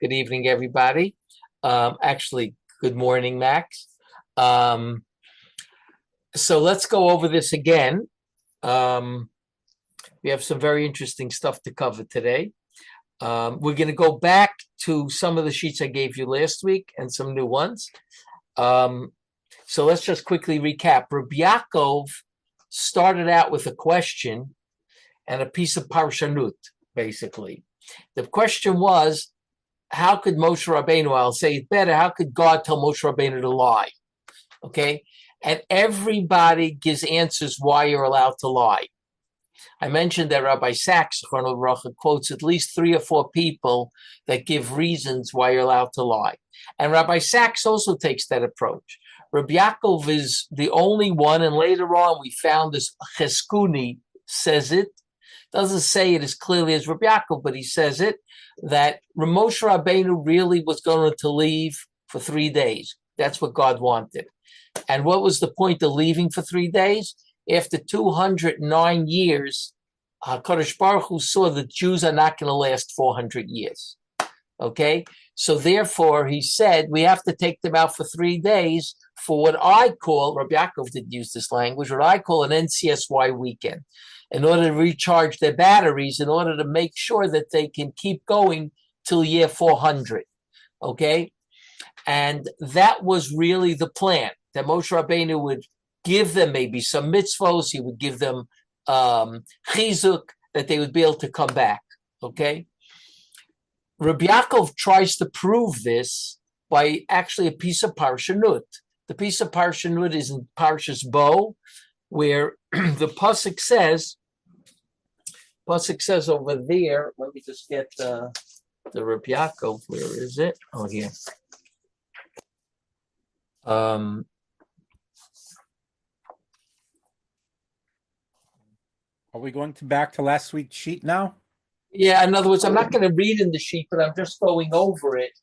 Good evening, everybody. Actually, good morning, Max. So let's go over this again. We have some very interesting stuff to cover today. We're going to go back to some of the sheets I gave you last week and some new ones. So let's just quickly recap. Reb Yaakov started out with a question and a piece of parshanut, basically. The question was, how could Moshe Rabbeinu, I'll say it better, how could God tell Moshe Rabbeinu to lie? Okay? And everybody gives answers why you're allowed to lie. I mentioned that Rabbi Sachs quotes at least 3 or 4 people that give reasons why you're allowed to lie. And Rabbi Sachs also takes that approach. Reb Yaakov is the only one, and later on we found this Cheskuni says it. Doesn't say it as clearly as Reb Yaakov, but he says it, that Moshe Rabbeinu really was going to leave for 3 days. That's what God wanted. And what was the point of leaving for 3 days? After 209 years, HaKadosh Baruch Hu saw that Jews are not going to last 400 years. Okay? So therefore, he said, we have to take them out for 3 days for what I call, Rabbi Yaakov did use this language, what I call an NCSY weekend, in order to recharge their batteries, in order to make sure that they can keep going till year 400. Okay? And that was really the plan, that Moshe Rabbeinu would give them maybe some mitzvos, he would give them chizuk, that they would be able to come back. Okay? Rabbi Yaakov tries to prove this by actually a piece of parshanut. The piece of parshanut is in Parshas Bo, where the pasuk says over there. Let me just get the Reb Yaakov. Where is it? Oh, here. Are we going back to last week's sheet now? Yeah. In other words, I'm not going to read in the sheet, but I'm just going over it.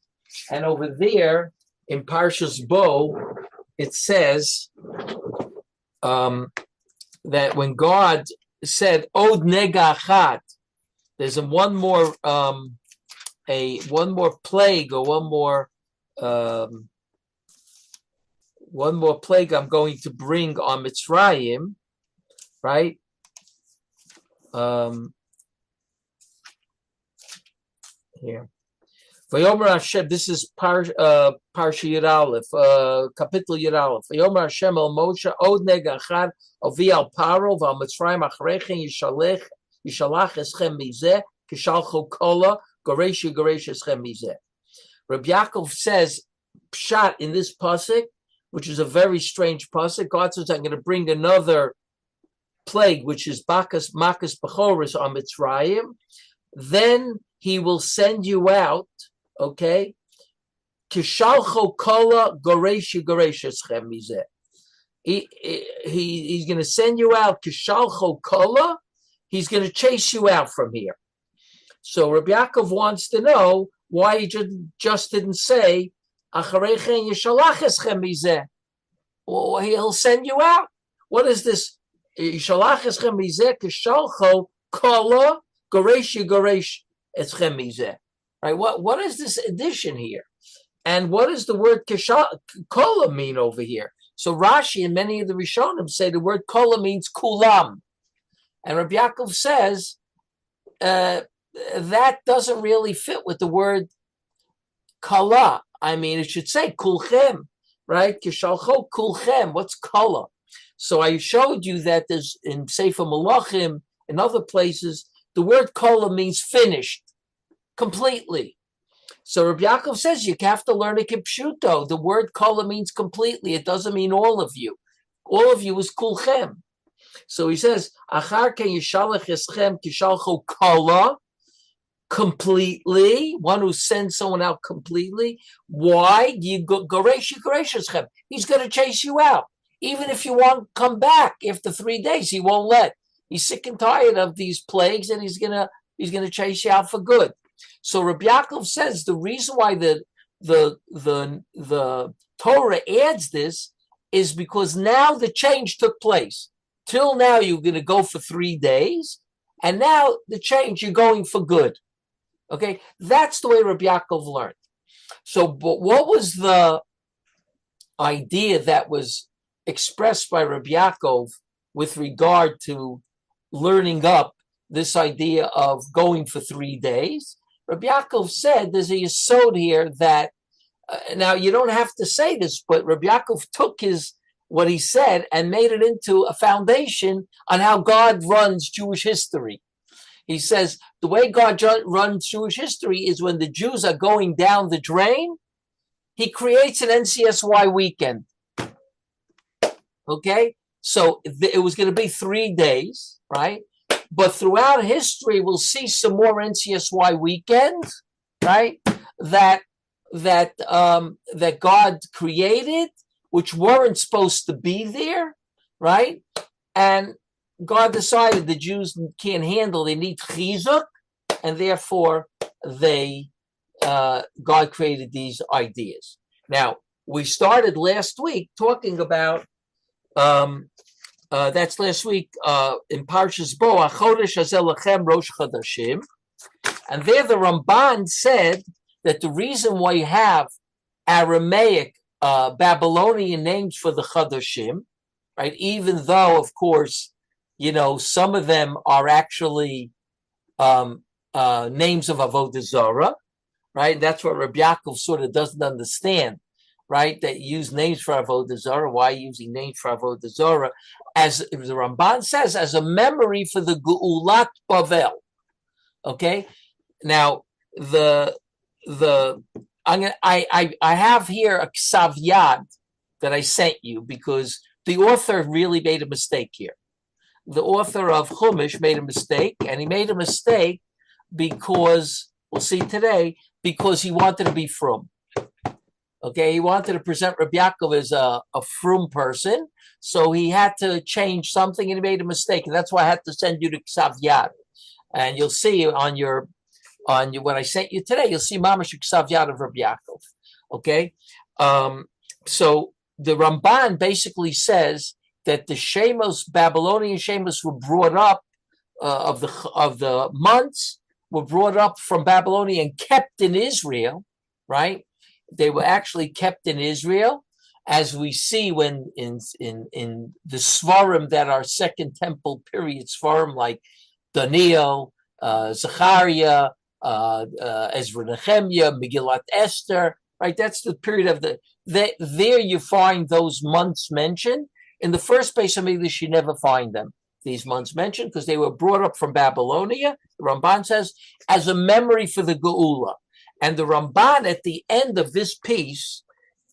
And over there in Parshas Bo, it says that when God said "Od nega achat," there's one more plague, or one more plague I'm going to bring on Mitzrayim, right? Here. Vayomer Hashem, this is Parsha Yud Aleph, Kapitel Yud Aleph. Vayomer Hashem el Moshe, Od nega achad, Avi al Paro, Val Mitzrayim achrechen Yishalach eschem mizeh, Kishalcho kola, Goresh eschem mizeh. Reb Yaakov says, Pshat in this pasuk, which is a very strange pasuk, God says, I'm going to bring another plague, which is Makas Bechoros on Mitzrayim. Then he will send you out, okay? Kishalcho kola goresh eschem mizeh. He's going to send you out. Kishalcho kola. He's going to chase you out from here. So Reb Yaakov wants to know why he just didn't say acharechen yishalach eschem mizeh. Well, he'll send you out. What is this? Yishalach eschem mizeh kishalcho kola goresh eschem mizeh. Right? What is this addition here? And what does the word kola mean over here? So Rashi and many of the Rishonim say the word kola means kulam. And Reb Yaakov says that doesn't really fit with the word kala. I mean, it should say kulchem, right? Kishalcho kulchem. What's kala? So I showed you that there's in Sefer Malachim and other places, the word kola means finished, completely. So Reb Yaakov says you have to learn a kipshuto. The word kola means completely. It doesn't mean all of you. All of you is kulchem. So he says, Achar ken yishalach eschem kishalcho kola, completely. One who sends someone out completely. Why? You goresh eschem. He's going to chase you out. Even if you want to come back after 3 days, he won't let. He's sick and tired of these plagues, and he's gonna chase you out for good. So Reb Yaakov says the reason why the Torah adds this is because now the change took place. Till now you're going to go for 3 days, and now the change you're going for good. Okay, that's the way Reb Yaakov learned. So, but what was the idea that was expressed by Reb Yaakov with regard to learning up this idea of going for 3 days? Reb Yaakov said there's a yesod here that, now you don't have to say this, but Reb Yaakov took what he said and made it into a foundation on how God runs Jewish history. He says the way God runs Jewish history is when the Jews are going down the drain, he creates an NCSY weekend. Okay, so it was going to be 3 days, right? But throughout history, we'll see some more NCSY weekends, right? That God created, which weren't supposed to be there, right? And God decided the Jews can't handle; they need chizuk, and therefore God created these ideas. Now we started last week talking about. That's last week in Parshas Bo, Chodesh Hazeh Lachem Rosh Chodashim, and there the Ramban said that the reason why you have Aramaic, Babylonian names for the Chodashim, right? Even though, of course, some of them are actually names of Avodah Zarah, right? That's what Reb Yaakov sort of doesn't understand. Right, that you use names for Avodah Zarah. Why using names for Avodah Zarah? As the Ramban says, as a memory for the Geulat Bavel. Okay, now I have here a Ksav Yad that I sent you because the author really made a mistake here. The author of Chumash made a mistake, and he made a mistake because we'll see today because he wanted to be frum. Okay, he wanted to present Reb Yaakov as a frum person, so he had to change something, and he made a mistake, and that's why I had to send you to Ksav Yad. And you'll see on your what I sent you today, you'll see Mamash Ksav Yad of Reb Yaakov. Okay, so the Ramban basically says that the Babylonian Shemos were brought up of the months were brought up from Babylonia and kept in Israel, right? They were actually kept in Israel, as we see when in the Svarim that are Second Temple period Svarim, like Daniel, Zechariah, Ezra Nehemiah, Megillat Esther, right? That's the period of there you find those months mentioned. In the first Beis HaMikdash, you never find them, these months mentioned, because they were brought up from Babylonia, the Ramban says, as a memory for the Geula. And the Ramban at the end of this piece,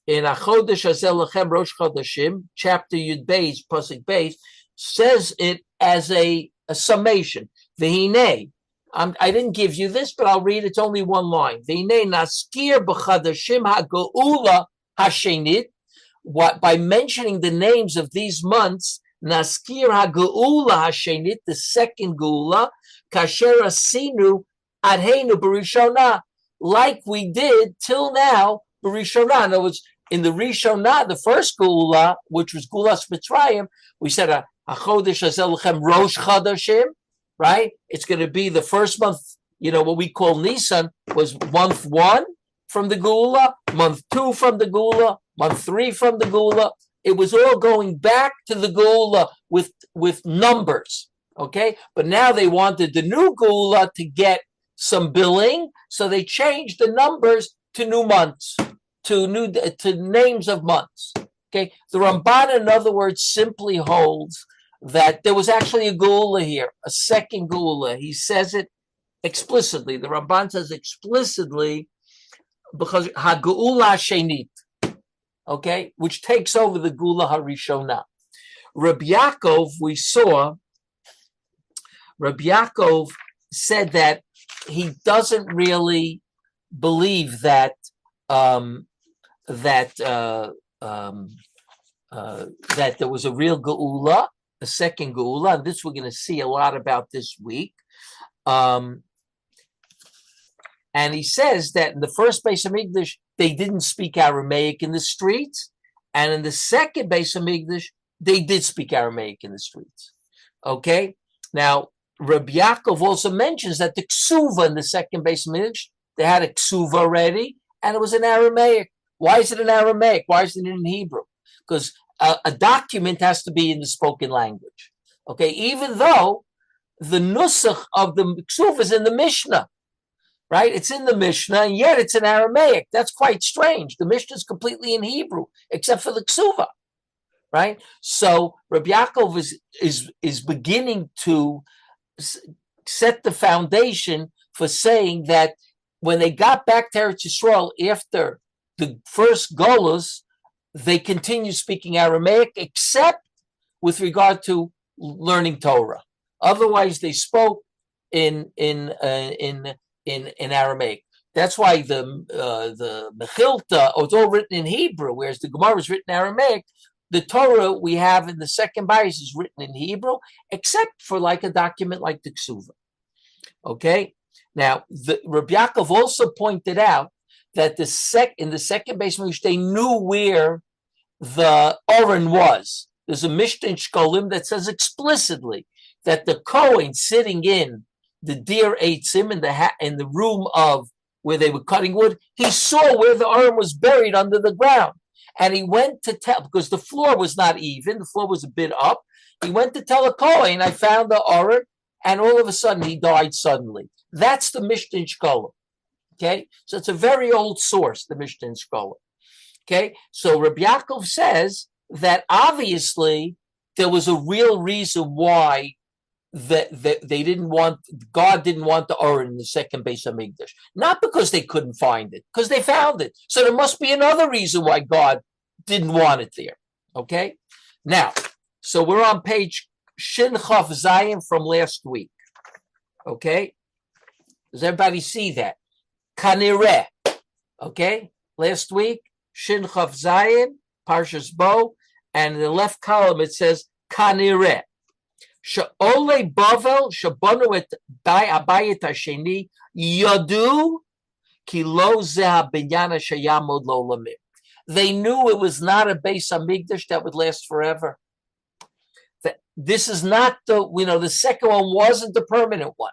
in Achodesh Hazeh Lachem Rosh Chodashim, chapter Yud Beis, Pasuk Beis, says it as a summation. V'hinei, I didn't give you this, but I'll read. It's only one line. V'hinei naskir b'chadashim ha'geula ha'shenit. What by mentioning the names of these months, naskir ha'geula ha'shenit, the second geula, kasher asinu adheinu b'rishonah, like we did till now, b'rishonah. In other words, in the Rishonah, the first geula, which was Geulas Mitzrayim, we said Achodesh Hazeh Lachem Rosh Chodashim, right? It's going to be the first month, what we call Nisan, was month 1 from the Geula, month 2 from the Geula, month 3 from the Geula. It was all going back to the Geula with numbers, okay? But now they wanted the new Geula to get some billing, so they changed the numbers to new months, to names of months. Okay, the Ramban, in other words, simply holds that there was actually a geula here, a second geula. He says it explicitly. The Ramban says explicitly because ha-geula shenit, okay, which takes over the geula harishona. Reb Yaakov, we saw. Reb Yaakov said that he doesn't really believe that that there was a real geula, a second geula, and this we're going to see a lot about this week. And he says that in the first Beis HaMikdash, they didn't speak Aramaic in the streets, and in the second Beis HaMikdash, they did speak Aramaic in the streets. Okay, now Reb Yaakov also mentions that the ksuva in the second base midrash, they had a ksuva already, and it was in Aramaic. Why is it in Aramaic? Why isn't it in Hebrew? Because a document has to be in the spoken language. Okay, even though the nusach of the ksuva is in the Mishnah, right? It's in the Mishnah, and yet it's in Aramaic. That's quite strange. The Mishnah is completely in Hebrew, except for the ksuva, right? So Rabbi Yaakov is beginning to set the foundation for saying that when they got back to Eretz Yisrael after the first Golus, they continued speaking Aramaic, except with regard to learning Torah. Otherwise, they spoke in Aramaic. That's why the Mechilta was all written in Hebrew, whereas the Gemara is written in Aramaic. The Torah we have in the second bias is written in Hebrew, except for like a document like the Ksuva. Okay. Now, Reb Yaakov also pointed out that in the second base midrash they knew where the Oren was. There's a Mishnah in Shkolim that says explicitly that the Kohen sitting in the Dir Eitzim in the room of where they were cutting wood, he saw where the Oren was buried under the ground. And he went to tell, because the floor was not even, the floor was a bit up. He went to tell a Kohen, I found the Oren, and all of a sudden he died suddenly. That's the Mishnah in Shkolim. Okay, so it's a very old source, the Mishnah in Shkolim. Okay, so Reb Yaakov says that obviously there was a real reason why that God didn't want the Oren in the second base of Mikdash. Not because they couldn't find it, because they found it. So there must be another reason why God didn't want it there. Okay? Now, so we're on page Shin Chaf Zayin from last week. Okay? Does everybody see that? Kanireh. Okay? Last week, Shin Chaf Zayin, Parshas Bo, and in the left column it says Kanireh. She'ole Bavel shebanu et Abayit Hasheni yadu ki lo ze habinyan sheyamod l'olamim. They knew it was not a Beis Hamikdash that would last forever. This is not the second one wasn't the permanent one.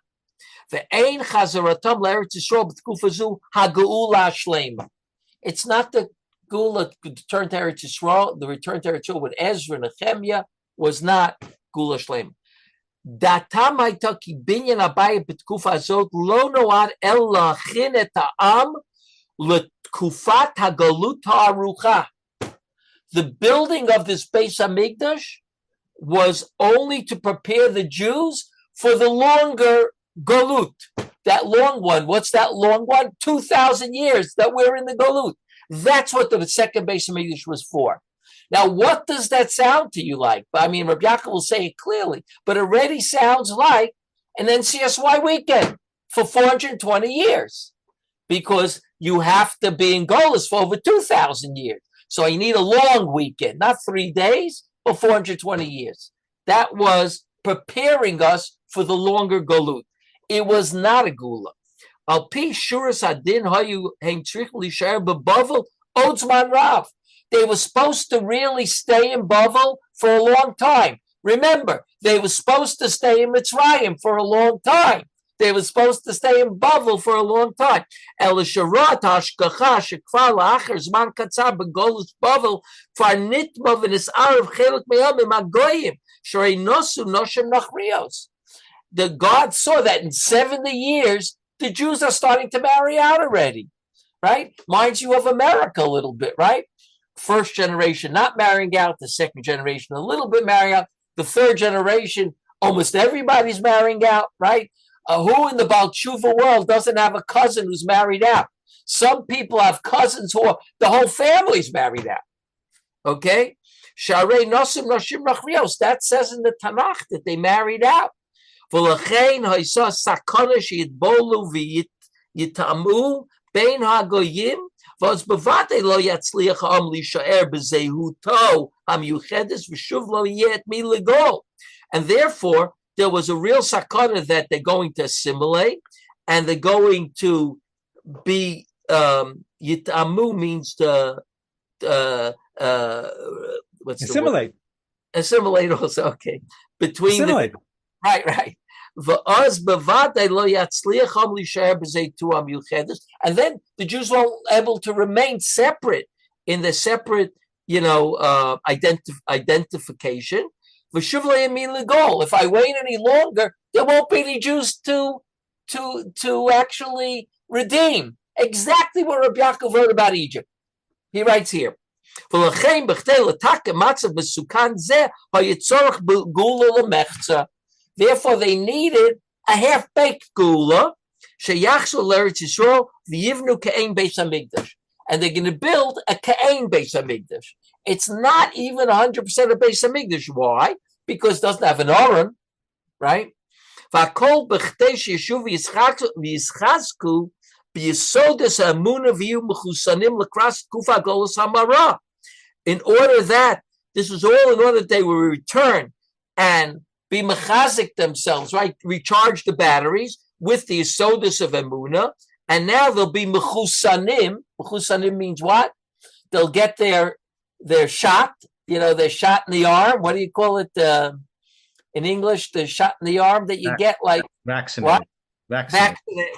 The ein chazaratam l'Eretz Yisrael b'tkufa zu ha'geula shleima. It's not the Gula return to Eretz Yisrael. The return to Eretz Yisrael with Ezra and Nehemiah was not Gula shleima. Datam hayta ki binyan Abayit b'tkufa azot lo noad el lachin et ha'am l'tkufat hagalut ha'arucha. The building of this Beis Hamikdash was only to prepare the Jews for the longer Galut. That long one. What's that long one? 2,000 years that we're in the Galut. That's what the second Beis Hamikdash was for. Now, what does that sound to you like? I mean, Reb Yaakov will say it clearly, but it already sounds like an NCSY weekend for 420 years, because you have to be in Golis for over 2,000 years. So you need a long weekend, not 3 days, but 420 years. That was preparing us for the longer Galut. It was not a Gula. Al pi shuras hadin hayu hein tzrich l'ishaer beBavel odzman rav. They were supposed to really stay in Bavel for a long time. Remember, they were supposed to stay in Mitzrayim for a long time. They were supposed to stay in Bavel for a long time. El sharat hashgacha shekvar la'acher zman katzar begolus Bavel far nitma v'nis'arav chelak me'am imagoyim shrei nosu noshem nachrios. The God saw that in 70 years, the Jews are starting to marry out already, right? Reminds you of America a little bit, right? First generation not marrying out, the second generation a little bit marrying out, the third generation, almost everybody's marrying out, right? Who in the Baal Tshuva world doesn't have a cousin who's married out? Some people have cousins who are, the whole family's married out, okay? Sharei nosim noshim rachrios, that says in the Tanach that they married out. V'lachein ha'isa sakana she'yitbolu v'yitamu bein ha'goyim v'az bevate lo yatzliach ha'am lishaer b'zehuto ha'miyuchedes v'shuv lo yet mi legol. And therefore, there was a real sakana that they're going to assimilate, and they're going to be yitamu means to what's assimilate. The word? Assimilate also, okay. Between assimilate. Right. And then the Jews won't be able to remain separate in the separate, identification. If I wait any longer, there won't be any Jews to actually redeem. Exactly what Reb Yaakov wrote about Egypt. He writes here. Therefore, they needed a half-baked gula, and they're going to build a Ka'ain Beis HaMikdash. It's not even 100% a Beis HaMikdash. Why? Because it doesn't have an Aron, right? In order that, this was all in order that they will return and be mechazik themselves, right? Recharge the batteries with the Yesodus of Emunah, and now they'll be mechusanim. Mechusanim means what? They'll get their shot, their shot in the arm. What do you call it in English? The shot in the arm that you get, like vaccination.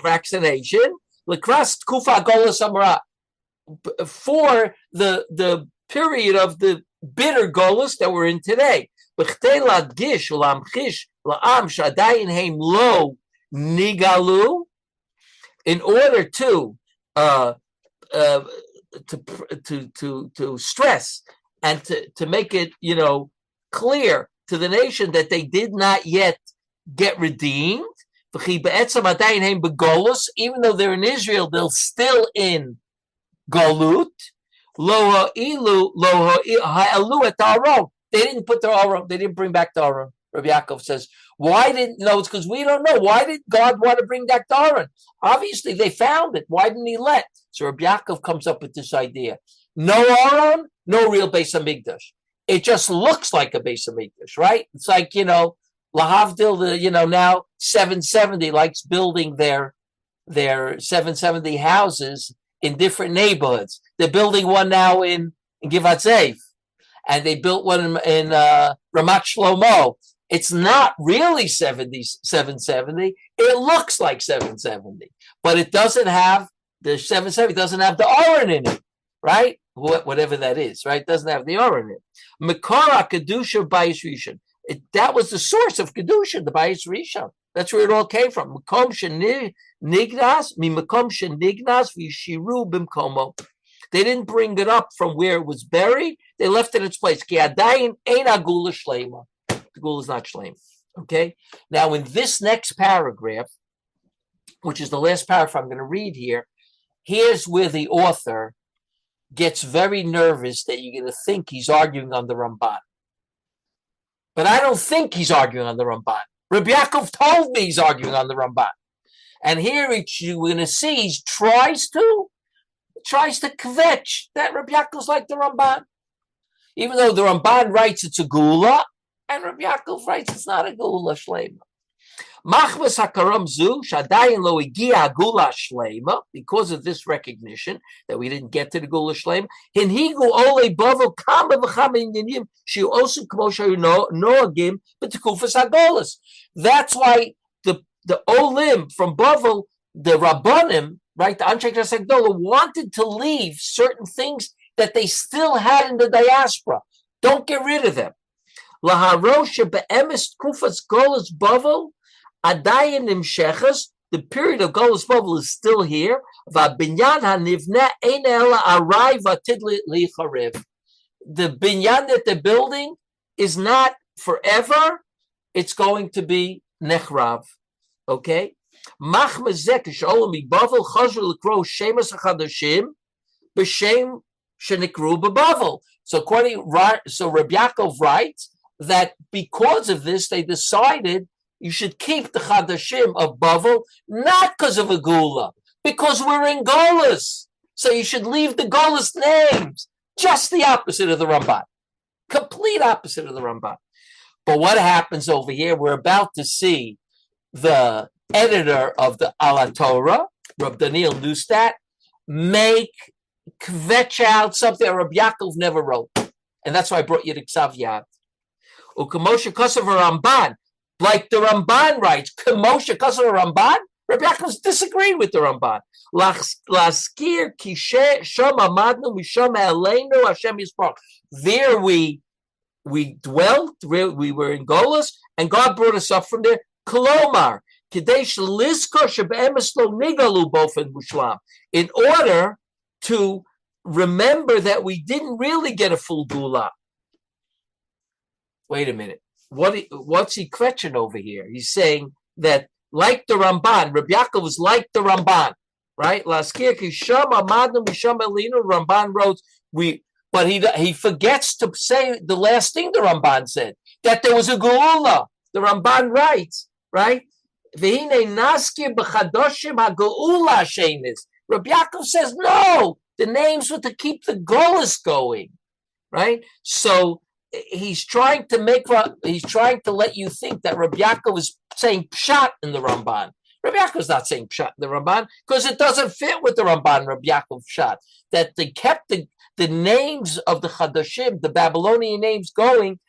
Vaccination. L'kras tkufa golas amra, for the period of the bitter golas that we're in today. B'chtei ladgish u'lamchish la'am shadayin heim lo nigalu, in order to stress and to make it clear to the nation that they did not yet get redeemed. Even though they're in Israel, they're still in Galut. They didn't put their Aron. They didn't bring back the Aron. Rabbi Yaakov says, why didn't? No, it's because we don't know. Why did God want to bring back the Aron? Obviously, they found it. Why didn't He let? So Rabbi Yaakov comes up with this idea: no Aron, no real Beis HaMikdash. It just looks like a Beis HaMikdash, right? It's like Lahavdil, now 770 likes building their 770 houses in different neighborhoods. They're building one now in Givat Zev, and they built one in Ramat Shlomo. It's not really 770. It looks like 770, but it doesn't have the 770. Doesn't have the Aron in it, right? Whatever that is, right? It doesn't have the Aron in it. Mekora Kedusha Bayis Rishon. That was the source of Kedusha, the Bayis Rishon. That's where it all came from. Makom shenignas, mimakom shenignas v'yishiru b'mkomo. They didn't bring it up from where it was buried. They left it in its place. Ki adayin ein agula shleima. The gula is not shleima. Okay? Now, in this next paragraph, which is the last paragraph I'm going to read here, here's where the author gets very nervous that you're going to think he's arguing on the Ramban. But I don't think he's arguing on the Ramban. Reb Yaakov told me he's arguing on the Ramban. And here we're going to see he tries to kvetch that Reb Yaakov's like the Ramban. Even though the Ramban writes it's a gula, and Reb Yaakov writes it's not a gula shleima. Machmas hakaram zu shadayin lo igia gula shleima, because of this recognition that we didn't get to the gula shleima. Hinhigu ole bavel kama v'chama inyanim shiu osu kmo shayu noagim b'tekufas hagolas. That's why the olim from Bavel, the Rabbanim, right, the Anshe Knesset Gdola, wanted to leave certain things that they still had in the diaspora. Don't get rid of them. Laharosha be'emes kufas golas Bavel. Adayin nimshechas, the period of Golus Bavel is still here. V'abinyan hanivna ein ela arai v'atid licharev. The binyan that they're building is not forever. It's going to be nechrav. Okay? Machmezek shalom Bavel chazru l'kro shemas hachadashim b'shem shenikru b'Bavel. So Rabbi Yaakov writes that because of this, they decided you should keep the Chadashim of Bavel, not because of a Gula, because we're in Golas. So you should leave the Golas names. Just the opposite of the Ramban. Complete opposite of the Ramban. But what happens over here, we're about to see the editor of the Ala Torah, Reb Daniel Neustadt, kvetch out something Reb Yaakov never wrote. And that's why I brought you to Ksav Yad. Ukamoshe Kosovo Ramban. Like the Ramban writes, Kemoshe, because of the Ramban, Reb Yaakov's disagreed with the Ramban. Laskir kishe shom amadnu mishom aleinu Hashem Yisparach. There we dwelt, we were in Golos, and God brought us up from there. Kolomar, kadesh lizkor shebe'emes lo nigalu bofen mushlam. In order to remember that we didn't really get a full gula. Wait a minute. What's he questioning over here? He's saying that like the Ramban, Reb Yaakov was like the Ramban, right? Ramban wrote, but he forgets to say the last thing the Ramban said, that there was a geula. The Ramban writes, right? Reb Yaakov says, no, the names were to keep the geulas going, right? So he's trying to let you think that Reb Yaakov is saying pshat in the Ramban. Reb Yaakov is not saying pshat in the Ramban because it doesn't fit with the Ramban, Reb Yaakov pshat. That they kept the names of the Chadashim, the Babylonian names, going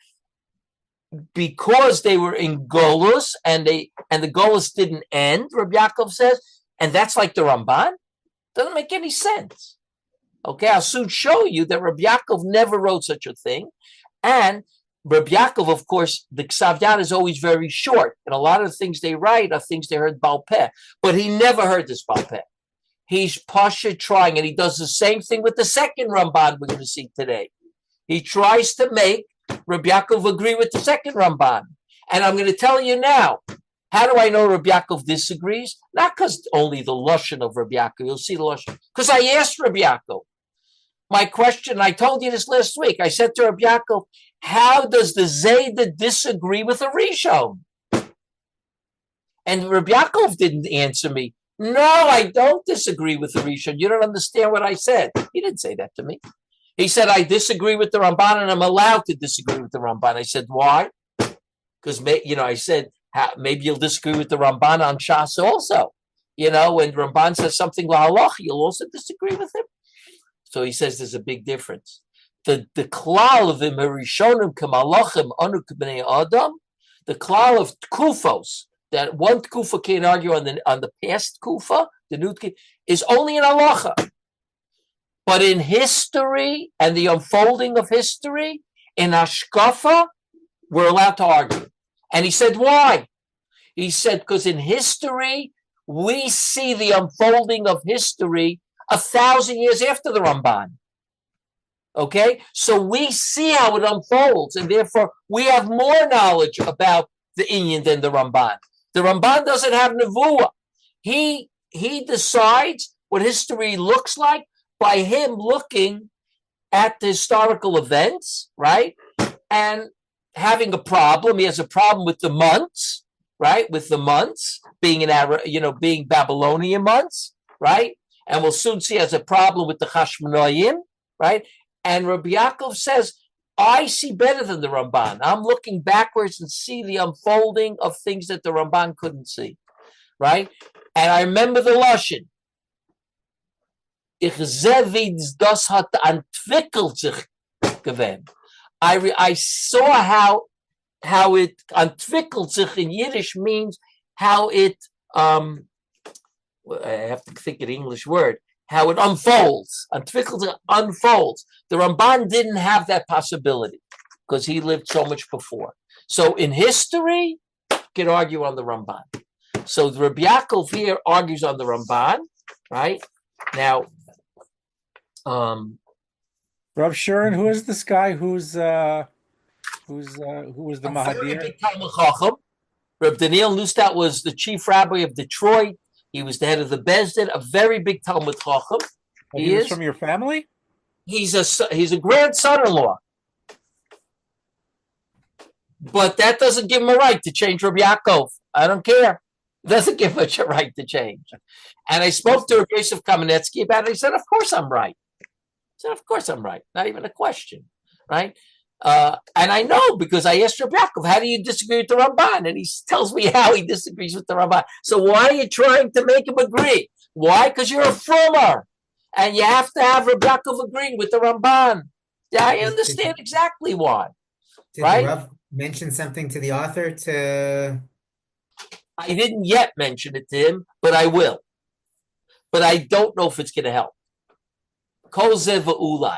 because they were in Golus and the Golus didn't end, Reb Yaakov says, and that's like the Ramban? Doesn't make any sense. Okay, I'll soon show you that Reb Yaakov never wrote such a thing. And Reb Yaakov, of course, the Ksav Yad is always very short, and a lot of the things they write are things they heard Baal Peh, but he never heard this Baal Peh. He's Pasha trying, and he does the same thing with the second Ramban we're going to see today. He tries to make Reb Yaakov agree with the second Ramban. And I'm going to tell you now, how do I know Reb Yaakov disagrees? Not because only the Lashon of Reb Yaakov, you'll see the Lashon, because I asked Reb Yaakov. My question, I told you this last week, I said to Reb Yaakov, how does the Zayda disagree with the Rishon? And Reb Yaakov didn't answer me. No, I don't disagree with the Rishon. You don't understand what I said. He didn't say that to me. He said, I disagree with the Ramban and I'm allowed to disagree with the Ramban. I said, why? Because, I said, maybe you'll disagree with the Ramban on Shas also. When Ramban says something lahalach, you'll also disagree with him. So he says there's a big difference. The klal of Imerishonim Kamalachim Anu Bnei Adam, the klal of Tkufos, that one Tkufa can't argue on the past Kufa, the new is only in halacha. But in history and the unfolding of history, in Hashkafa, we're allowed to argue. And he said, why? He said, because in history, we see the unfolding of history 1,000 years after the Ramban. Okay? So we see how it unfolds, and therefore we have more knowledge about the Inyan than the Ramban. The Ramban doesn't have Nevuah. He decides what history looks like by him looking at the historical events, right? And having a problem. He has a problem with the months, right? With the months being being Babylonian months, right? And we'll soon see he has a problem with the Chashmonaim, right? And Rabbi Yaakov says, I see better than the Ramban. I'm looking backwards and see the unfolding of things that the Ramban couldn't see, right? And I remember the Lashon. I saw how it entwickelt sich in Yiddish means how it I have to think an English word, how it unfolds. Entwickelt unfolds. The Ramban didn't have that possibility because he lived so much before. So in history, you can argue on the Ramban. So the Reb Yaakov here argues on the Ramban, right? Now, Rav Shurin, who is this guy who was the Mahadir? Reb Daniel Neustadt was the chief rabbi of Detroit. He was the head of the Bezdin, a very big Talmud Chacham. He is from your family? He's a grandson-in-law. But that doesn't give him a right to change Reb Yaakov. I don't care. It doesn't give him a right to change. And I spoke to Reb Yaakov Kamenetsky about it. He said, of course I'm right. I said, of course I'm right. Not even a question, right? And I know because I asked Reb Yaakov, how do you disagree with the Ramban? And he tells me how he disagrees with the Ramban. So why are you trying to make him agree? Why? Because you're a frummer. And you have to have Reb Yaakov agreeing with the Ramban. Yeah, I understand exactly why. Right? mention something to the author to? I didn't yet mention it to him, but I will. But I don't know if it's going to help. Kol ze v'ulai.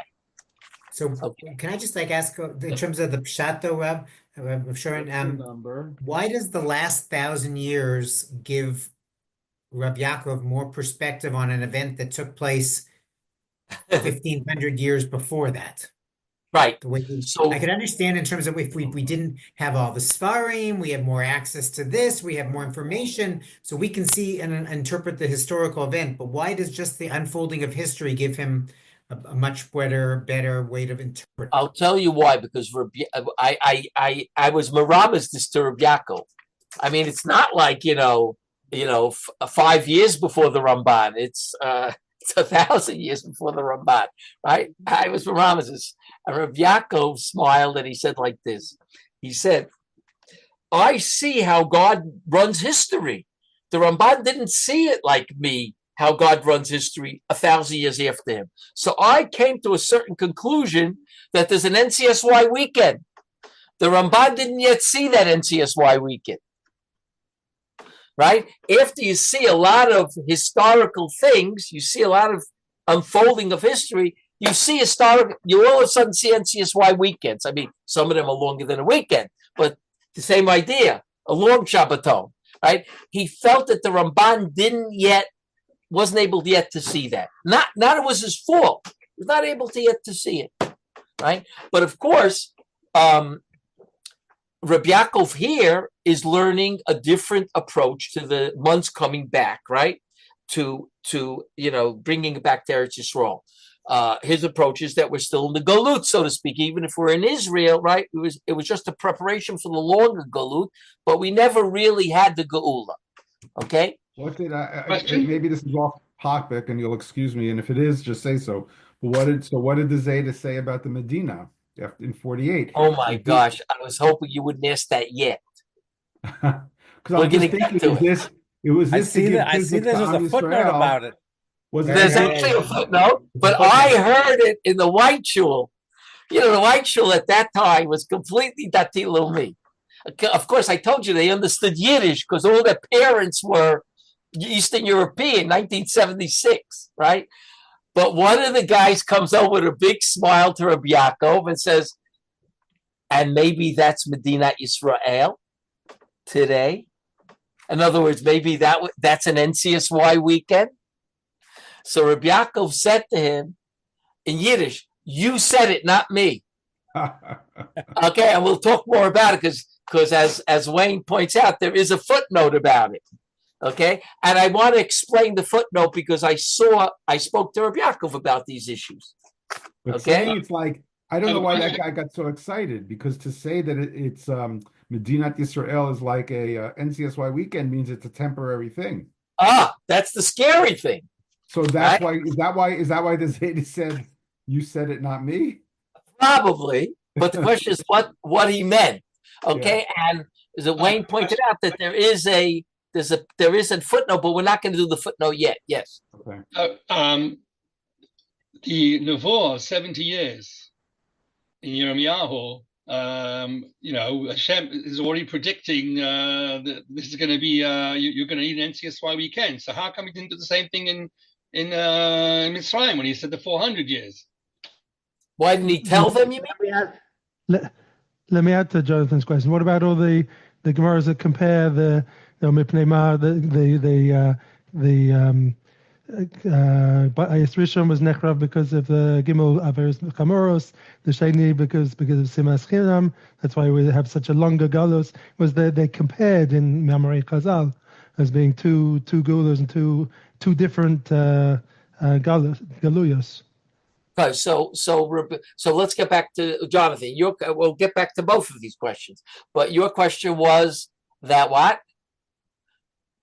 So Okay. can I just ask in terms of the pshat though, Reb Shurin, why does the last 1,000 years give Reb Yaakov more perspective on an event that took place 1,500 years before that? Right. The way I could understand in terms of if we didn't have all the Sfarim, we have more access to this, we have more information, so we can see and interpret the historical event. But why does just the unfolding of history give him a much better way to interpret? I'll tell you why, because I was meramis this to Reb Yaakov. I mean, it's not like 5 years before the Ramban. It's 1,000 years before the Ramban, right? I was meramis this. And Reb Yaakov smiled and he said like this. He said, I see how God runs history. The Ramban didn't see it like me, how God runs history 1,000 years after him. So I came to a certain conclusion that there's an NCSY weekend. The Ramban didn't yet see that NCSY weekend. Right? After you see a lot of historical things, you see a lot of unfolding of history, you all of a sudden see NCSY weekends. I mean, some of them are longer than a weekend, but the same idea, a long Shabbaton, right? He felt that the Ramban wasn't able yet to see that. Not it was his fault. He was not able to yet to see it, right? But of course, Reb Yaakov here is learning a different approach to the months coming back, right? To bringing it back to Eretz Yisrael. His approach is that we're still in the galut, so to speak, even if we're in Israel, right? It was just a preparation for the longer galut, but we never really had the geula. Okay. What did maybe this is off topic, and you'll excuse me, and if it is, just say so. But what did the Zayda say about the Medina in 48? Oh my gosh, I was hoping you wouldn't ask that yet. Because I'm just thinking, I see this was a footnote about it. There's actually a footnote, but I heard it in the White Shul. The White Shul at that time was completely Dati Leumi. Of course, I told you they understood Yiddish because all their parents were Eastern European, 1976, right? But one of the guys comes over with a big smile to Reb Yaakov and says, and maybe that's Medina Yisrael today. In other words, maybe that's an NCSY weekend. So Reb Yaakov said to him in Yiddish, you said it, not me. Okay, and we'll talk more about it because as Wayne points out, there is a footnote about it. Okay, and I want to explain the footnote because I spoke to Reb Yaakov about these issues. But saying it's like, I don't know why that guy got so excited, because to say that it's Medinat Yisrael is like a NCSY weekend means it's a temporary thing. That's the scary thing. So that's why is that why the Zayda said you said it, not me? Probably, but the question is what he meant. Okay, and as Wayne pointed out that there is a footnote, but we're not going to do the footnote yet. Yes. Okay. The Nevuah, 70 years in Yirmiyahu, Hashem is already predicting that this is going to be you're going to need an NCSY weekend. So how come he didn't do the same thing in Mitzrayim when he said the 400 years? Why didn't he tell them? You mean? Let me add to Jonathan's question. What about all the Gemaras that compare the Ayis Rishon was Nechrav because of the Gimel Averos Chamoros, the Sheni because of Simas Chinam. That's why we have such a longer galus. Was they compared in Mamarei Chazal as being two gulas and two different galuyos. Okay, so let's get back to Jonathan. We'll get back to both of these questions, but your question was that what?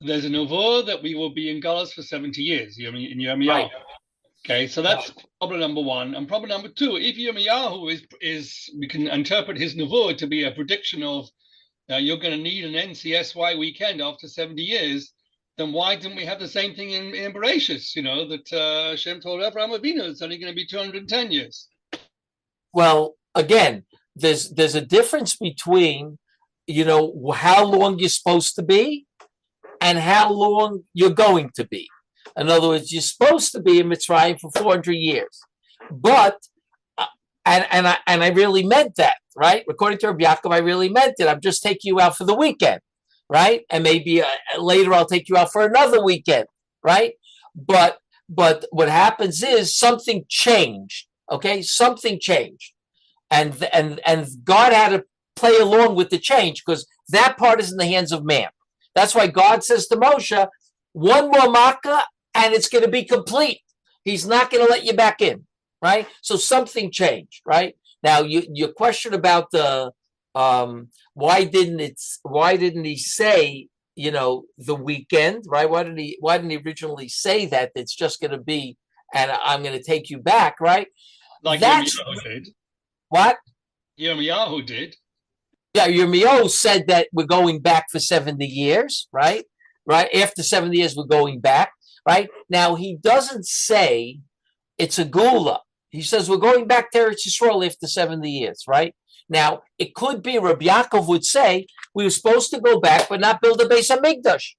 There's a Nevuah that we will be in Galus for 70 years in Yirmiyahu. Right. Okay, so that's problem number one. And problem number two, if Yirmiyahu is we can interpret his Nevuah to be a prediction of you're going to need an NCSY weekend after 70 years, then why didn't we have the same thing in Bereshis, that Hashem told Abraham Avinu it's only going to be 210 years? Well, again, there's a difference between, how long you're supposed to be and how long you're going to be. In other words, you're supposed to be in Mitzrayim for 400 years, but and I really meant that, right? According to Reb Yaakov, I really meant it. I'm just taking you out for the weekend, right? And maybe later I'll take you out for another weekend, right? But what happens is something changed. Okay, something changed, and God had to play along with the change because that part is in the hands of man. That's why God says to Moshe, one more makkah and it's going to be complete. He's not going to let you back in, right? So something changed, right? Now your question about the why didn't he say the weekend, right? Why didn't he originally say that it's just going to be and I'm going to take you back, right? Like That's Yirmiyahu did. what Yirmiyahu did. Yeah, Yirmiyahu said that we're going back for 70 years, right? Right after 70 years, we're going back, right? Now he doesn't say it's a gula. He says we're going back to Eretz Yisrael after 70 years, right? Now it could be Reb Yaakov would say we were supposed to go back, but not build a Beis Hamikdash.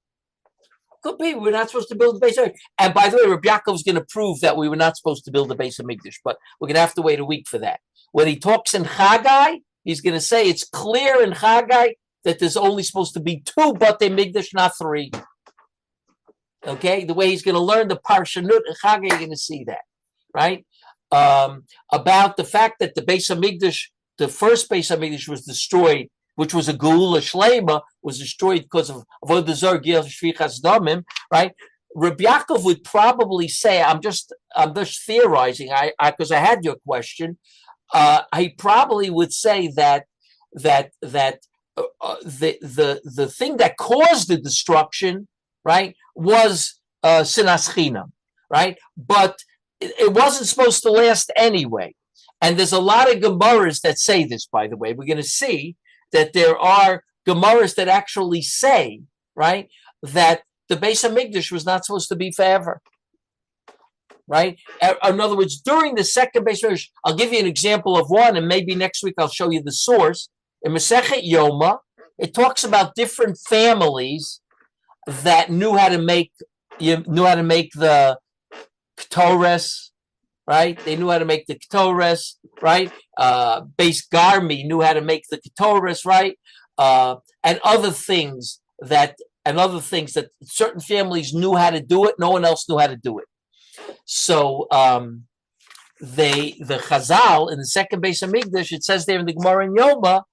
Could be we're not supposed to build a Beis Hamikdash. And by the way, Reb Yaakov is going to prove that we were not supposed to build a Beis Hamikdash, but we're going to have to wait a week for that. When he talks in Chagai, he's going to say it's clear in Chagai that there's only supposed to be 2 Batei Mikdash, not 3. Okay, the way he's going to learn the Parshanut in Chagai, you're going to see that, right? About the fact that the Beis Hamikdash, the first Beis Hamikdash was destroyed, which was a Geula Shlema, was destroyed because of Avodah Zarah, Gil Shvichas Damim, right? Reb Yaakov would probably say, I'm just theorizing, because I had your question. He probably would say that the thing that caused the destruction, right, was sinas chinam, right? But it wasn't supposed to last anyway. And there's a lot of Gemaras that say this, by the way. We're going to see that there are Gemaras that actually say, right, that the Beis Hamikdash was not supposed to be forever. Right? In other words, during the second Beis Hamikdash, I'll give you an example of one, and maybe next week I'll show you the source. In Masechet Yoma, it talks about different families that knew how to make the Ketores, right? They knew how to make the Ketores, right? Beis Garmi knew how to make the Ketores, right? And other things that certain families knew how to do it. No one else knew how to do it. So the Chazal in the second Beis Hamikdash, it says there in the Gemara in Yoma,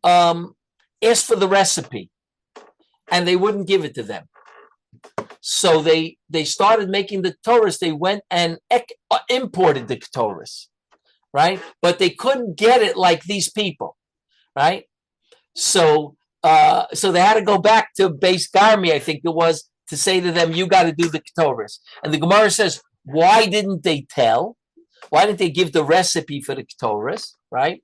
asked for the recipe, and they wouldn't give it to them. So they started making the Ketores. They went and imported the Ketores, right? But they couldn't get it like these people, right? So they had to go back to Beis Garmi, I think it was, to say to them, you got to do the Ketores. And the Gemara says, why didn't they tell? Why didn't they give the recipe for the Ketores, right?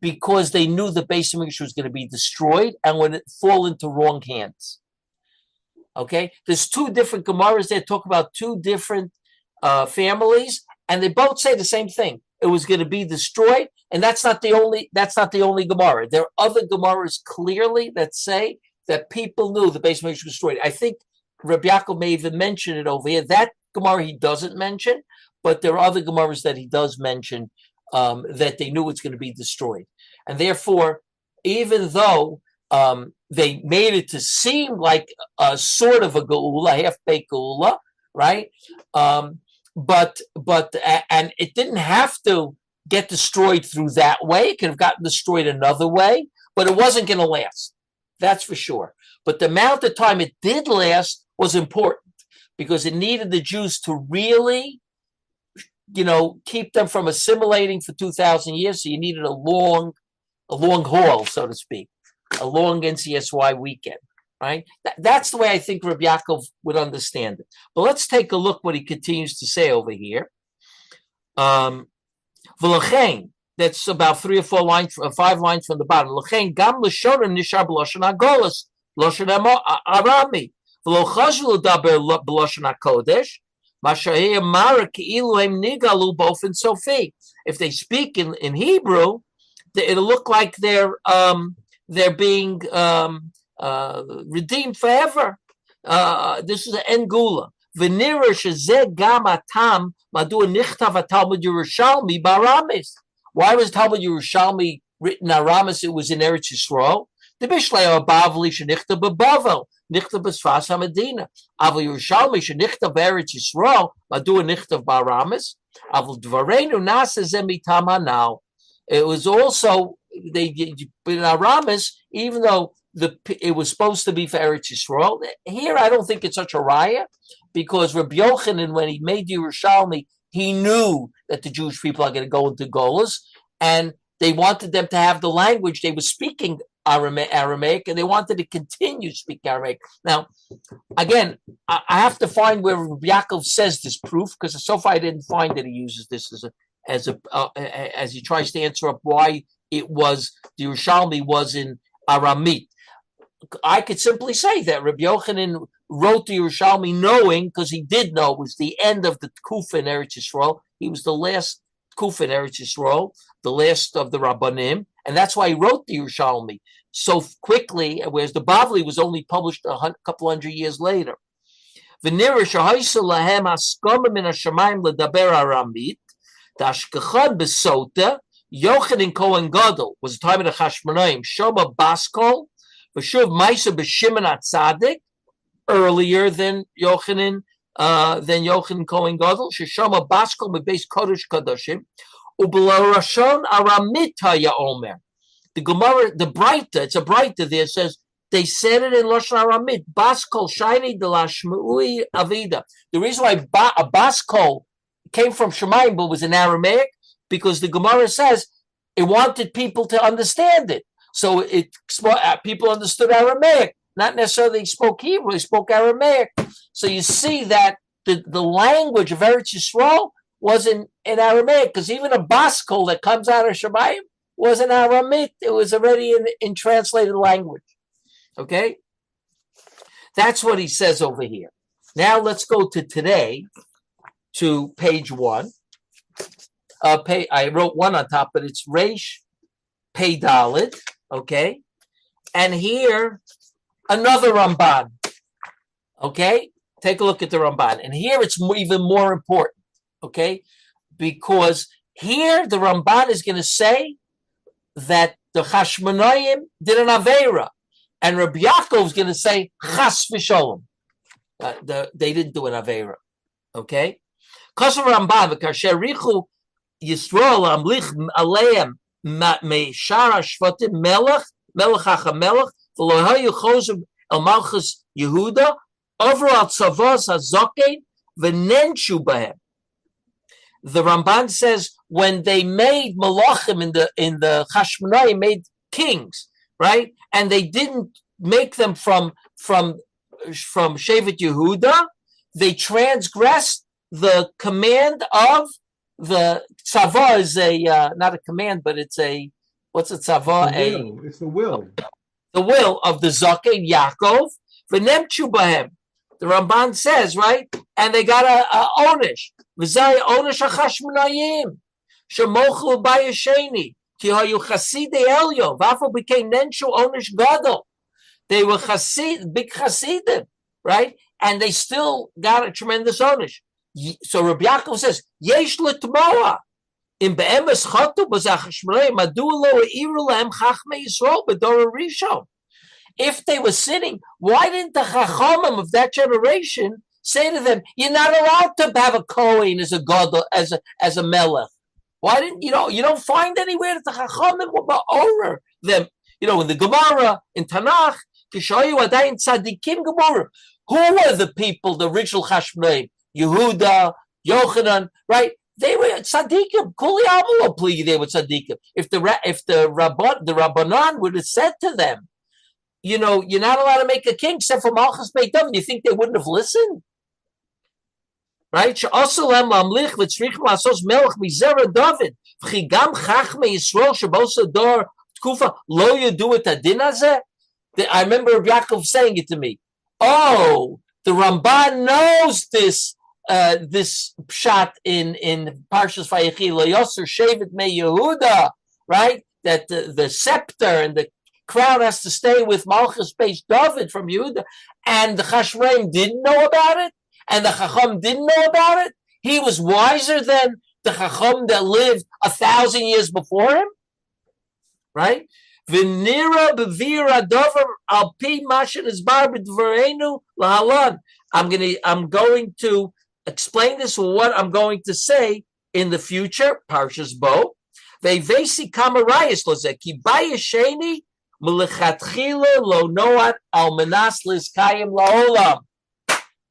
Because they knew the Beis Hamikdash was going to be destroyed and would fall into wrong hands. Okay? There's 2 different Gemaras there talk about 2 different families, and they both say the same thing. It was going to be destroyed, and that's not the only Gemara. There are other Gemaras clearly that say that people knew the Beis Hamikdash was destroyed. I think Reb Yaakov may even mention it over here. That Gemara he doesn't mention, but there are other Gemaras that he does mention that they knew it's going to be destroyed. And therefore, even though they made it to seem like a sort of a geula, half-baked geula, right? But it didn't have to get destroyed through that way. It could have gotten destroyed another way, but it wasn't going to last. That's for sure. But the amount of time it did last was important because it needed the Jews to really, keep them from assimilating for 2,000 years. So you needed a long haul, so to speak, a long NCSY weekend, right? That's the way I think Reb Yaakov would understand it. But let's take a look what he continues to say over here. V'lachein, that's about 3 or 4 lines, 5 lines from the bottom. L'chein gam l'shonim nishar b'loshen hagolos, l'oshen arami, v'lo chazhu l'daber b'loshen hakodesh, mashahei amara ke'ilu hem nigalu bofen sofi. If they speak in Hebrew, it'll look like they're being redeemed forever. This is an engula. V'nira shezeh gam atam madua nichtav Talmud Yerushalmi baramis. Why was Talmud Yerushalmi written Aramis? It was in Eretz Yisrael. The Bishlei Bavli shenichtav beBavel, nichtav b'Sfas HaMedina. Aval Yerushalmi shenichtav Eretz Yisrael madua nichtav baramis. Aval dvareinu nasa zeh mitam hanal. It was also in Aramis, even though it was supposed to be for Eretz Yisrael. Here, I don't think it's such a raya, because Reb Yochanan, when he made Yerushalmi, he knew that the Jewish people are going to go into Golas, and they wanted them to have the language. They were speaking Aramaic, and they wanted to continue speaking Aramaic. Now, again, I have to find where Reb Yaakov says this proof, because so far I didn't find that he uses this as he tries to answer up why it was the Yerushalmi was in Aramite. I could simply say that Reb Yochanan wrote the Yerushalmi knowing, because he did know it was the end of the Kufa in Eretz Yisrael. He was the last Kufa in Eretz Yisrael, the last of the Rabbanim, and that's why he wrote the Yerushalmi so quickly, whereas the Bavli was only published a couple hundred years later. V'nira shahaysa lahem haskama min hashamayim ledaber Aramit, Tashkechad besota, Yochanan Kohen Gadol was the time of the Chashmonaim, Shoma Baskol, Vashuv Maisa B'Shimon HaTzadik, earlier than Yochanan Kohen Gadol, Sheshoma Baskol Mebeis Kodesh Kadoshim, Ubela Rashon Aramit Haya Omer. The Gemara, the Breita, it's a Breita there, says, they said it in Lashon Aramit, Baskol Shaini de la Shmu'i Avida. The reason why a Baskol came from Shemayim but was in Aramaic, because the Gemara says it wanted people to understand it. So people understood Aramaic, not necessarily spoke Hebrew, they spoke Aramaic. So you see that the language of Eretz Yisrael was in Aramaic, because even a Baskol that comes out of Shemayim was in Aramaic. It was already in translated language. Okay? That's what he says over here. Now let's go to today, to page 1. I wrote 1 on top, but it's Reish Pei Daled, okay? And here, another Ramban, okay? Take a look at the Ramban. And here it's even more important, okay? Because here the Ramban is going to say that the Chashmonaim did an Aveira, and Reb Yaakov is going to say Chas v'Sholom. They didn't do an Aveira, okay? Kosav Ramban v'kasher richu Yisrael amlich aleim me'shara shvatim melech hachamelech v'lo hayu chozim el malchus Yehuda over al tzavos hazokein v'nenshu bahem. The Ramban says when they made malachim in the Chashmonai, made kings, right? And they didn't make them from Shevet Yehuda. They transgressed the command of the tzava. Is not a command, but it's what's a tzava? It's the will. The will of the Zaken Yaakov. V'nemchu bahem. The Ramban says, right, and they got a onish. V'zay onish hachashmonayim shemochlu bayasheni ki hayu chasidei elyon v'afo became nenshu onish gadol. They were big chasidim, right, and they still got a tremendous onish. So Reb Yaakov says, yesh l'tmoa im be'emes chatu b'zachashmonayim adu lo eiru lehem chachmei Yisrael b'dor rishon. If they were sinning, why didn't the Chachamim of that generation say to them, "You're not allowed to have a Kohen as a God, as a Melech"? Why didn't you don't find anywhere that the Chachamim were over them? In the Gemara in Tanach, Kishayu Adayin Tzadikim Gemara. Who were the people, the original Chashmonaim? Yehuda, Yochanan, right? They were tzaddikim. Kuli Amalo pligi. They were tzaddikim. If the Rabbanan would have said to them, you're not allowed to make a king except for Malchus Beit David, you think they wouldn't have listened? Right? She'osalem lamlich v'tzrich la'asos melech mizera David v'chigam chachmei Yisrael shebosa dor tkufa lo yedu et adin hazeh. I remember Reb Yaakov saying it to me. Oh, the Ramban knows this pshat in Parshas Vayechi lo yoser shevet me Yehuda, right? that the scepter and the crown has to stay with Malchus Beis David from Yehuda, and the Chashmonaim didn't know about it, and the Chacham didn't know about it. He was wiser than the Chacham that lived 1,000 years before him, right? V'nira b'vira dover al pi mashin isbar b'dvarenu lahalan. I'm going to explain this, what I'm going to say in the future. Parshas Bo. Ve'vesi kamarayis lozeh ki bayesheni melechatchila lo noat al menas lizkayim laolam.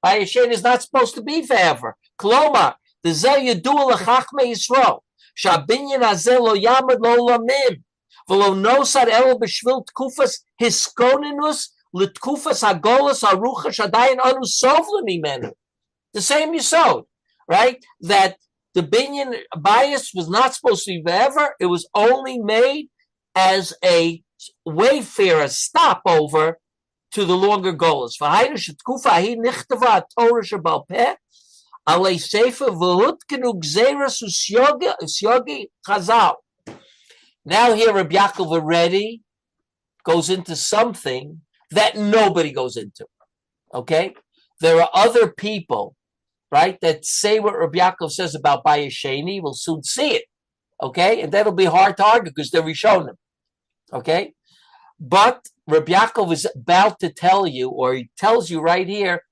Bayesheni is not supposed to be forever. Klomar the zeh yedua lechachmei Yisrael shabinyan hazeh lo yamad lo lamim v'lo nosad elo b'shvil tkufas hiskoninus l'tkufas hagolas harucha shadayin anu sovla mimenu. The same Yisod, right? That the binyan bias was not supposed to be forever. It was only made as a wayfarer, stopover to the longer goals. V'haynu shetkufa ahi nichtava Torah shebal peh alei sefer v'hutkenu gzeras usyogi chazal. Now here Reb Yaakov already goes into something that nobody goes into. Okay? There are other people, right, that say what Reb Yaakov says about Bayesheni. We'll soon see it. Okay? And that'll be hard to argue because they're Rishonim. Okay? But Reb Yaakov is about to tell you, or he tells you right here,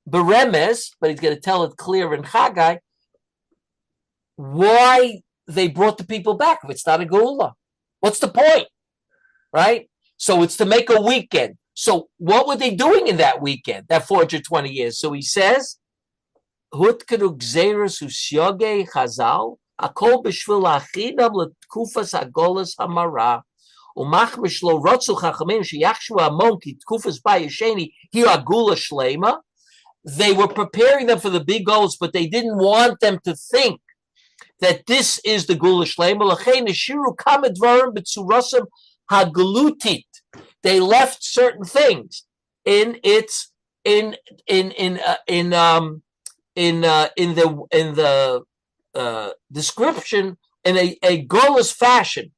Beremes, but he's going to tell it clear in Chagai, why they brought the people back if it's not a Geula. What's the point? Right? So it's to make a weekend. So what were they doing in that weekend, that 420 years? So he says, Hutkenu gzeirus usyoge chazal, akol b'shvil achinam l'tkufas hagolas hamara, umachmish lo rotzu chachamim sheyachshu hamon ki tkufas bayesheni hi agula shlema. They were preparing them for the big goals, but they didn't want them to think that this is the Gula Shlema. L'chein eshiru kama dvarim b'tzurasam haglutit. They left certain things in its in the description in a Golas fashion.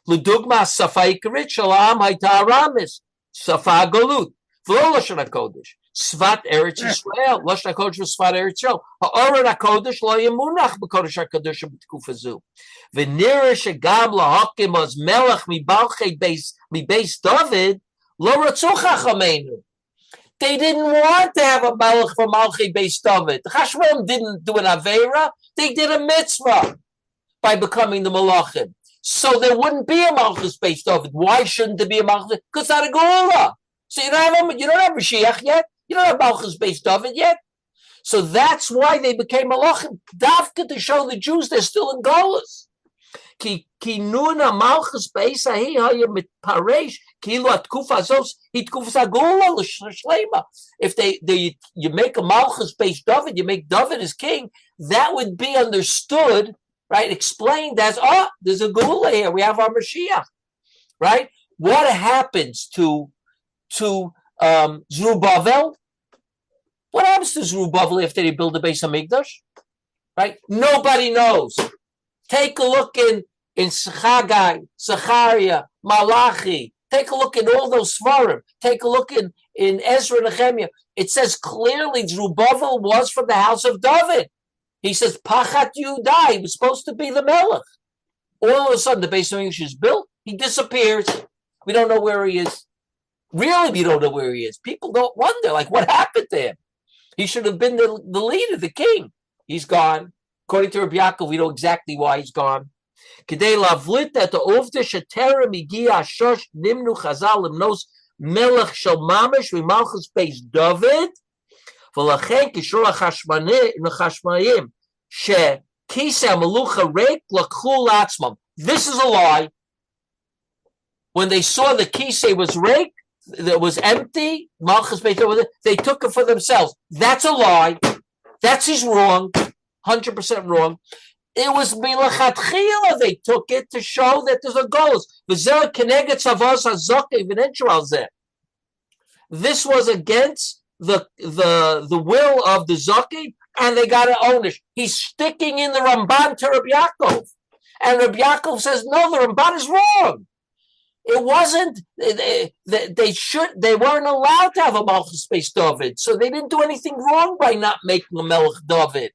L'dugma safa ikarit shalam hayta aramis safa galut v'lo lashon hakodesh. Svat Eretz Yisrael, Lashon HaKodesh was Svat Eretz Yisrael. Ha'oren HaKodesh lo yemunach b'Kodesh HaKadosh b'tkufa zu. V'nira shegam lahakim az melech mibalchei beis David lo ratzu chachamenu. They didn't want to have a melech from Malchei Beis David. The Chashmonaim didn't do an Aveira. They did a mitzvah by becoming the Malachim. So there wouldn't be a Malchus Beis David. Why shouldn't there be a Malchus? Because it's not a Geula. So you don't have Mashiach yet. You don't have Malchus Beis David yet. So that's why they became Malachim. Dafka to show the Jews they're still in Golas. Ki nuna Malchus Beis ahi haya mitparesh kilu atkufa azos hitkufas agula l'shlema. If you make a Malchus Beis David, you make David as king, that would be understood, right? Explained as, there's a Gula here. We have our Mashiach, right? What happens to Zerubbabel? What happens to Zerubbabel after they build the Beis Hamikdash? Right? Nobody knows. Take a look in Chagai, Zechariah, Malachi. Take a look in all those Svarim. Take a look in Ezra and Nehemiah. It says clearly Zerubbabel was from the house of David. He says, Pachat Yehuda. He was supposed to be the Melech. All of a sudden, the Beis Hamikdash is built. He disappears. We don't know where he is. Really, we don't know where he is. People don't wonder, like, what happened to him? He should have been the leader, the king. He's gone. According to Reb Yaakov, we know exactly why he's gone. Kedei lavlit at the ovde sheterem igia shosh nimnu chazal limnos melech shel mamish v'malchus beis David v'lachen kishur hachashmayim she kisa melucha reik lakhu latzmam. This is a lie. When they saw the kisei was reik, that was empty, Malchus Beis David, they took it for themselves. That's a lie. He's wrong. 100% wrong. It was milachatchila. They took it to show that there's a goal. This was against the will of the Zaki, and they got to own it. He's sticking in the Ramban to Reb Yaakov. And Reb Yaakov says, no, the Ramban is wrong. It wasn't, they weren't allowed to have a Malchus Beis David. So they didn't do anything wrong by not making a Melech David.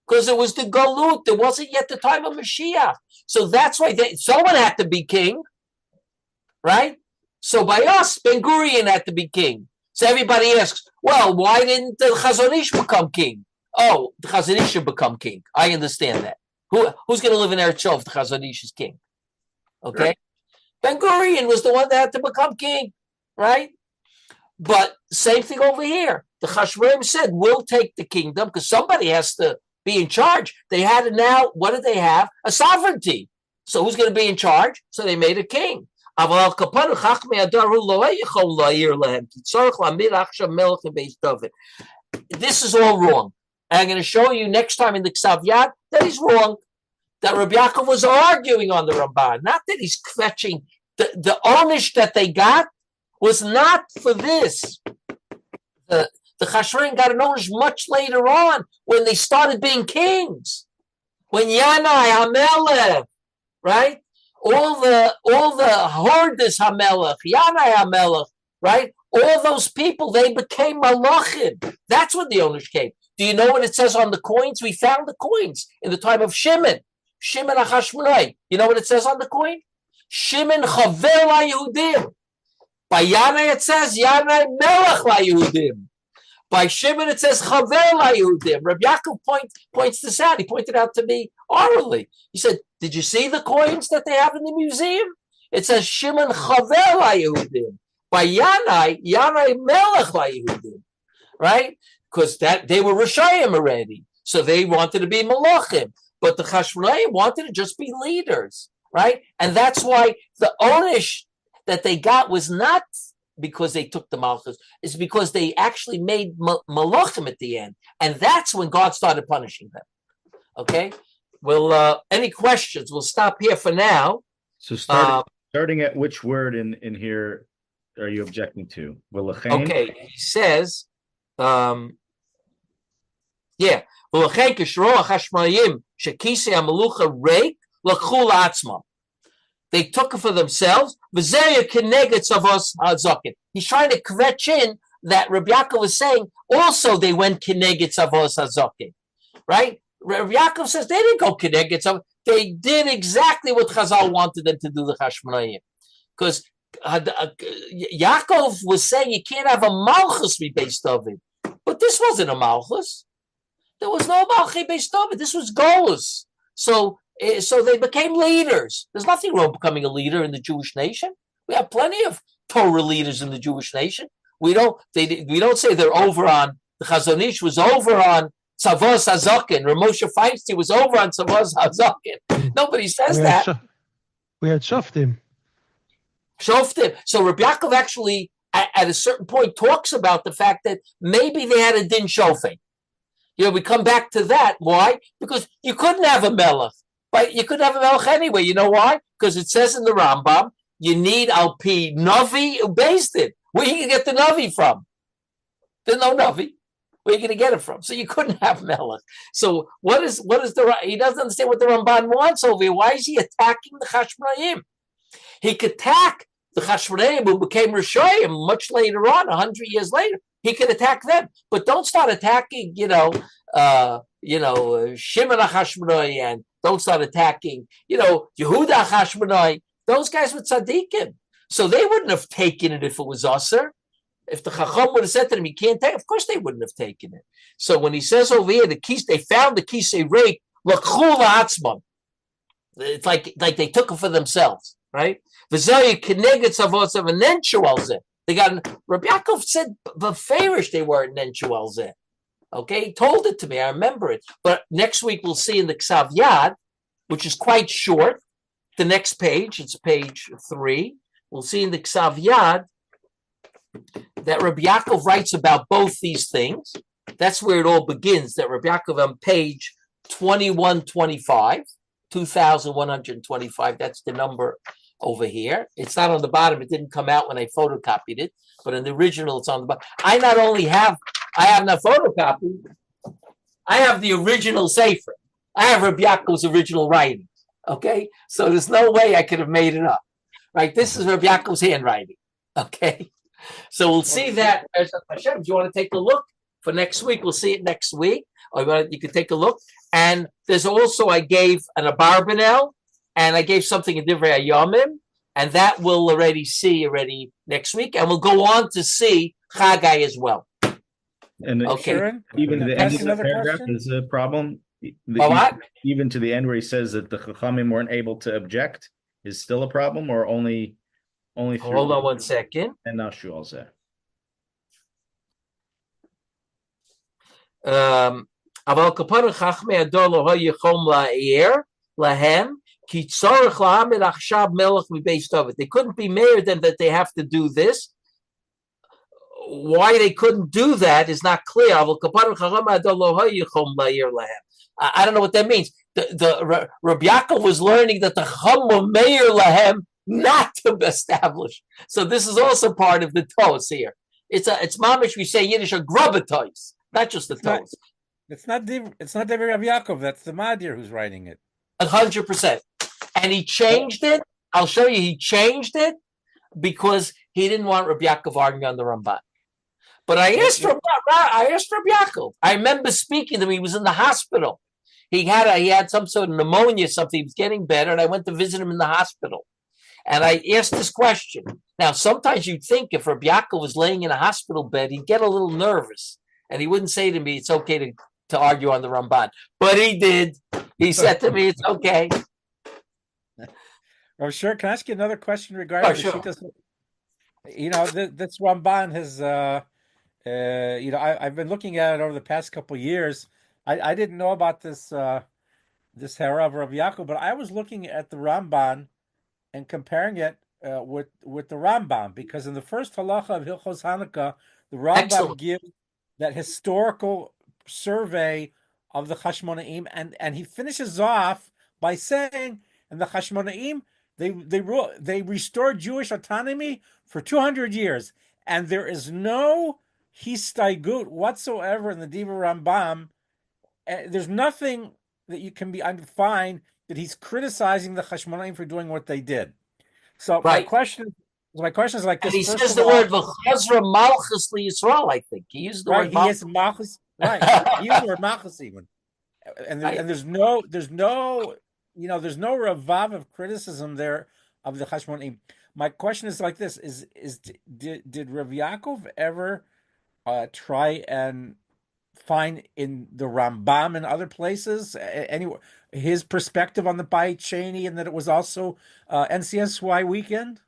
Because it was the Galut. It wasn't yet the time of Mashiach. So that's why someone had to be king. Right? So by us, Ben Gurion had to be king. So everybody asks, well, why didn't the Chazon Ish become king? Oh, the Chazon Ish should become king. I understand that. Who's going to live in Eretz Yisrael if the Chazon Ish is king? Okay? Right. Ben Gurion was the one that had to become king, right? But same thing over here. The Chashmonaim said, we'll take the kingdom because somebody has to be in charge. They had now, what did they have? A sovereignty. So who's going to be in charge? So they made a king. This is all wrong. And I'm going to show you next time in the Ksav Yad that he's wrong. That Reb Yaakov was arguing on the Ramban, not that he's fetching. The onish that they got was not for this. The Chashrein got an onish much later on when they started being kings. When Yanai HaMelech, right? All the Hordes HaMelech, Yanai HaMelech, right? All those people, they became Malachim. That's when the onish came. Do you know what it says on the coins? We found the coins in the time of Shimon. Shimon HaChashmonai. You know what it says on the coin? Shimon Chaver LaYehudim. By Yanai it says Yanai Melech LaYehudim. By Shimon it says Chaver LaYehudim. Reb Yaakov points this out. He pointed out to me orally. He said, did you see the coins that they have in the museum? It says Shimon Chaver LaYehudim. By Yanai Melech LaYehudim. Right? Because they were Rishayim already. So they wanted to be Malachim. But the Chashmonaim wanted to just be leaders, right? And that's why the onish that they got was not because they took the Malchus. It's because they actually made Malachim at the end. And that's when God started punishing them. Okay? Well, any questions? We'll stop here for now. So starting at which word in here are you objecting to? Okay, he says, yeah. They took it for themselves. He's trying to kvetch in that Reb Yaakov was saying also they went kineged Tzavos HaZokin. Right? Reb Yaakov says they didn't go kineged Tzavos. They did exactly what Chazal wanted them to do, the Chashmonaim. Because Yaakov was saying you can't have a Malchus be based of it. But this wasn't a Malchus. There was no Malchi Beis David. This was Golus. So they became leaders. There's nothing wrong with becoming a leader in the Jewish nation. We have plenty of Torah leaders in the Jewish nation. We don't say they're over on, the Chazon Ish was over on Tzavos HaZokin. Ramosha Feinstein was over on Tzavos HaZokin. Nobody says that. We had Shoftim. So Reb Yaakov actually, at a certain point, talks about the fact that maybe they had a din shofet. We come back to that. Why? Because you couldn't have a melech. But you could have a melech anyway. You know why? Because it says in the Rambam, you need Alpi Navi Ubeisdin. Where are you going to get the Navi from? There's no Navi. Where are you going to get it from? So you couldn't have melech. So what is he doesn't understand what the Ramban wants over here. Why is he attacking the Chashmonaim? He could attack the Chashmonaim who became Rishayim much later on, 100 years later. He could attack them, but don't start attacking, Shimon HaChashmonai, and don't start attacking, Yehuda HaChashmonai. Those guys were tzaddikim, so they wouldn't have taken it if it was usher. If the Chacham would have said to them, "You can't take," of course they wouldn't have taken it. So when he says over here, they found the kisei reik l'chul la'atzmam. It's like they took it for themselves, right? V'zeh kineged tzavos of an enchualzeh. They got, Rabbi Yaakov said, beferish they were in Nenchuelzeh. Okay, he told it to me, I remember it. But next week we'll see in the Ksav Yad, which is quite short, the next page, it's page 3. We'll see in the Ksav Yad that Rabbi Yaakov writes about both these things. That's where it all begins, that Rabbi Yaakov on page 2125, 2125, that's the number over here. It's not on the bottom. It didn't come out when I photocopied it, but in the original, it's on the bottom. I have not photocopied. I have the original Sefer. I have Reb Yaakov's original writing. Okay, so there's no way I could have made it up. Right? This is Reb Yaakov's handwriting. Okay, so we'll see that. Hashem, do you want to take a look for next week? We'll see it next week. Or you can take a look. And there's also, I gave an Abarbanel, and I gave something in Divrei Hayomim, and that we'll already see next week. And we'll go on to see Chagai as well. And Okay. Shurin, even to the end ask of the another paragraph question? is a problem. What? Even to the end where he says that the Chachamim weren't able to object is still a problem, or only through Hold on 1 second. and now Shul Zeh. אבל כפר חכמי הדור לא יכולים להעיר להם, כי צורך להעמיד עכשיו מלך מבית דוד. They couldn't be mayor them that they have to do this. Why they couldn't do that is not clear. אבל כפר חכמי הדור לא יכולים להעיר להם. I don't know what that means. The Rabbi Yaakov was learning that the Chacham were mayor lahem not to establish. So this is also part of the toes here. It's mamish. We say Yiddish a grubber toes, not just the toes. It's not David Reb Yaakov. That's the Madir who's writing it. 100%. And he changed it. I'll show you. He changed it because he didn't want Reb Yaakov arguing on the Ramban. But I asked Reb Yaakov. I remember speaking to him. He was in the hospital. He had some sort of pneumonia, something. He was getting better, and I went to visit him in the hospital. And I asked this question. Now, sometimes you'd think if Reb Yaakov was laying in a hospital bed, he'd get a little nervous, and he wouldn't say to me, "It's okay to argue on the Ramban." But he did. He said to me, "It's okay." Oh, sure. Can I ask you another question regarding the sure. Shitas? This Ramban has, I've been looking at it over the past couple of years. I didn't know about this Harav Rav Yaakov, but I was looking at the Ramban and comparing it with the Rambam, because in the first halacha of Hilchos Hanukkah, the Rambam gives that historical survey of the Chashmonaim, and he finishes off by saying, and the Chashmonaim, they restored Jewish autonomy for 200 years, and there is no histaigut whatsoever in the Diva Rambam. There's nothing that you can find that he's criticizing the Chashmonaim for doing what they did. So right. my question is like this. And he says the word "v'chazra malchus liyisrael." I think he used the word malchus. He is malchus. Right, he used the word malchus even. And there's no ravav of criticism there of the Chashmonaim. My question is like this: did Reb Yaakov ever try and find in the Rambam and other places anywhere his perspective on the Bayit Sheni, and that it was also NCSY weekend?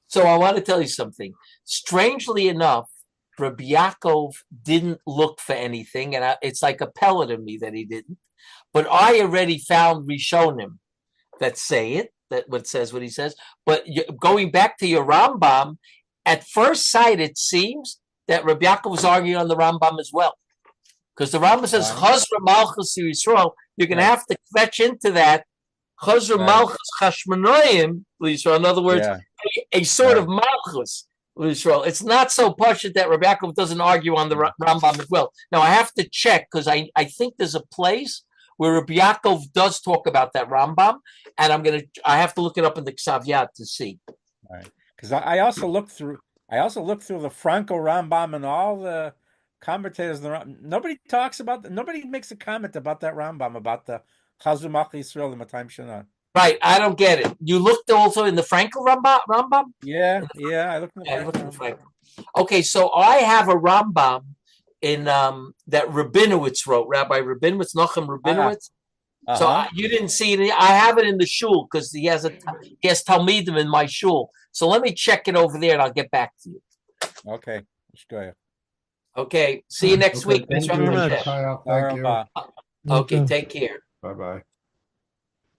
So I want to tell you something. Strangely enough, Rabbi Yaakov didn't look for anything, and it's like a pellet of me that he didn't. But I already found Rishonim that say it, that what says what he says. But going back to your Rambam, at first sight, it seems that Rabbi Yaakov was arguing on the Rambam as well. Because the Rambam says, Chazra Malchus Yisrael, you're going to have to fetch into that Chazra Malchus Chashmonaim Yisrael. In other words, a sort of Malchus Yisrael. It's not so pashut that Rabbi Yaakov doesn't argue on the Rambam as well. Now, I have to check, because I think there's a place where Rabbi Yaakov does talk about that Rambam, and I have to look it up in the Ksav Yad to see. All right. Because I also looked through the Franco Rambam and all the commentators. Nobody talks about nobody makes a comment about that Rambam, about the Chazru Malchus Yisrael and Matayim Shana. Right, I don't get it. You looked also in the Frankel Rambam? Yeah, I looked in the Frankel. Okay, so I have a Rambam in that Rabinowitz wrote, Rabbi Rabinowitz, Nochem Rabinowitz. So you didn't see it. I have it in the shul because he has Talmidim in my shul. So let me check it over there and I'll get back to you. Okay, okay. See you next week. Thank you. Okay, take care. Bye-bye.